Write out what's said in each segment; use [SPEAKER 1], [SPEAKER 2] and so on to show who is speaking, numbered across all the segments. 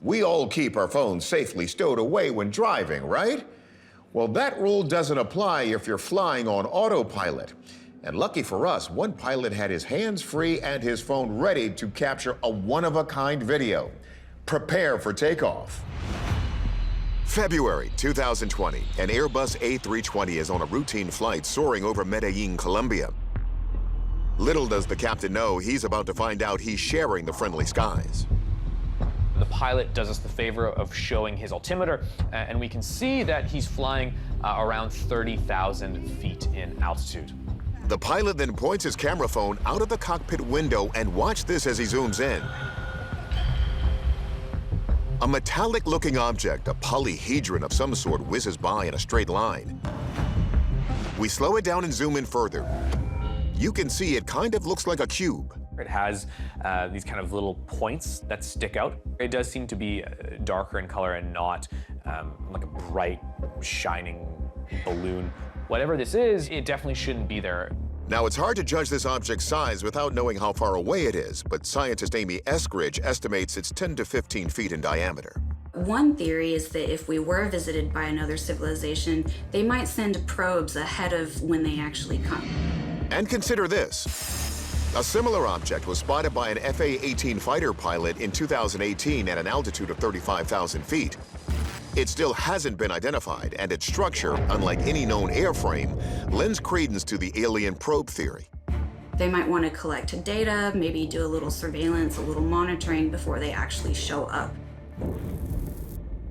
[SPEAKER 1] We all keep our phones safely stowed away when driving, right? Well, that rule doesn't apply if you're flying on autopilot. And lucky for us, one pilot had his hands free and his phone ready to capture a one-of-a-kind video. Prepare for takeoff.
[SPEAKER 2] February 2020, an Airbus A320 is on a routine flight soaring over Medellin, Colombia. Little does the captain know he's about to find out he's sharing the friendly skies.
[SPEAKER 3] The pilot does us the favor of showing his altimeter, and we can see that he's flying around 30,000 feet in altitude.
[SPEAKER 2] The pilot then points his camera phone out of the cockpit window, and watch this as he zooms in. A metallic-looking object, a polyhedron of some sort, whizzes by in a straight line. We slow it down and zoom in further. You can see it kind of looks like a cube.
[SPEAKER 3] It has these kind of little points that stick out. It does seem to be darker in color and not like a bright, shining balloon. Whatever this is, it definitely shouldn't be there.
[SPEAKER 2] Now, it's hard to judge this object's size without knowing how far away it is, but scientist Amy Eskridge estimates it's 10 to 15 feet in diameter.
[SPEAKER 4] One theory is that if we were visited by another civilization, they might send probes ahead of when they actually come.
[SPEAKER 2] And consider this. A similar object was spotted by an FA-18 fighter pilot in 2018 at an altitude of 35,000 feet. It still hasn't been identified, and its structure, unlike any known airframe, lends credence to the alien probe theory.
[SPEAKER 4] They might want to collect data, maybe do a little surveillance, a little monitoring before they actually show up.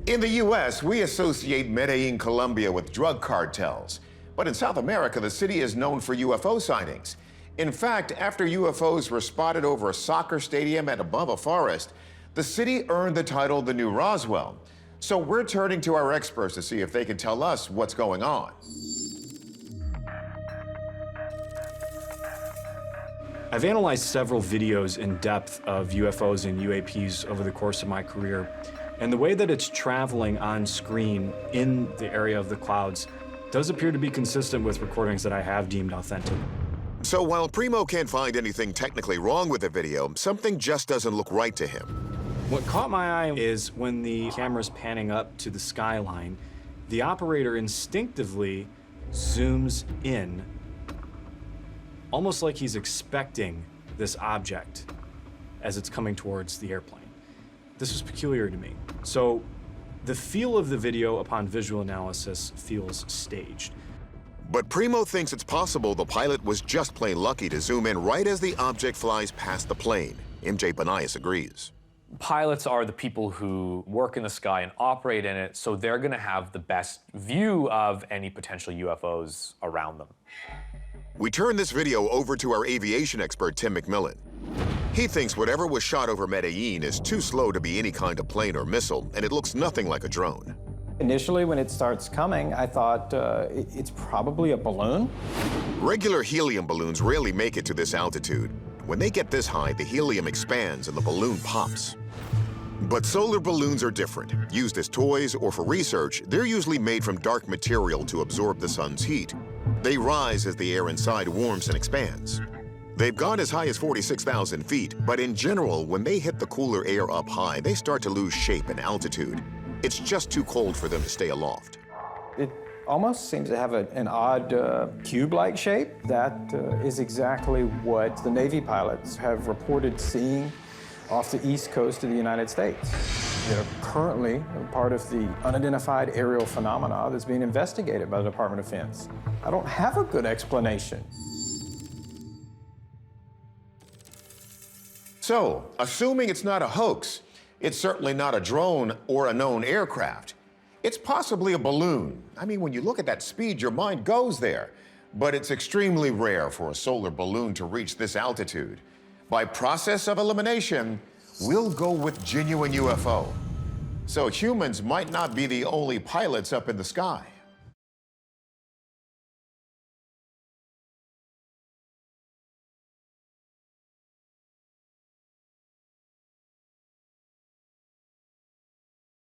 [SPEAKER 1] In the U.S., we associate Medellin, Colombia with drug cartels. But in South America, the city is known for UFO sightings. In fact, after UFOs were spotted over a soccer stadium and above a forest, the city earned the title the New Roswell. So we're turning to our experts to see if they can tell us what's going on.
[SPEAKER 5] I've analyzed several videos in depth of UFOs and UAPs over the course of my career, and the way that it's traveling on screen in the area of the clouds does appear to be consistent with recordings that I have deemed authentic.
[SPEAKER 2] So while Primo can't find anything technically wrong with the video, something just doesn't look right to him.
[SPEAKER 5] What caught my eye is when the camera's panning up to the skyline, the operator instinctively zooms in, almost like he's expecting this object as it's coming towards the airplane. This was peculiar to me. So the feel of the video upon visual analysis feels staged.
[SPEAKER 2] But Primo thinks it's possible the pilot was just plain lucky to zoom in right as the object flies past the plane. MJ Banias agrees.
[SPEAKER 3] Pilots are the people who work in the sky and operate in it, so they're going to have the best view of any potential UFOs around them.
[SPEAKER 2] We turn this video over to our aviation expert, Tim McMillan. He thinks whatever was shot over Medellin is too slow to be any kind of plane or missile, and it looks nothing like a drone.
[SPEAKER 6] Initially, when it starts coming, I thought it's probably a balloon.
[SPEAKER 2] Regular helium balloons rarely make it to this altitude. When they get this high, the helium expands and the balloon pops. But solar balloons are different. Used as toys or for research, they're usually made from dark material to absorb the sun's heat. They rise as the air inside warms and expands. They've gone as high as 46,000 feet, but in general, when they hit the cooler air up high, they start to lose shape and altitude. It's just too cold for them to stay aloft.
[SPEAKER 6] It almost seems to have an odd cube-like shape. That is exactly what the Navy pilots have reported seeing off the east coast of the United States. They're currently part of the unidentified aerial phenomena that's being investigated by the Department of Defense. I don't have a good explanation.
[SPEAKER 1] So, assuming it's not a hoax, it's certainly not a drone or a known aircraft. It's possibly a balloon. I mean, when you look at that speed, your mind goes there. But it's extremely rare for a solar balloon to reach this altitude. By process of elimination, we'll go with genuine UFO. So humans might not be the only pilots up in the sky.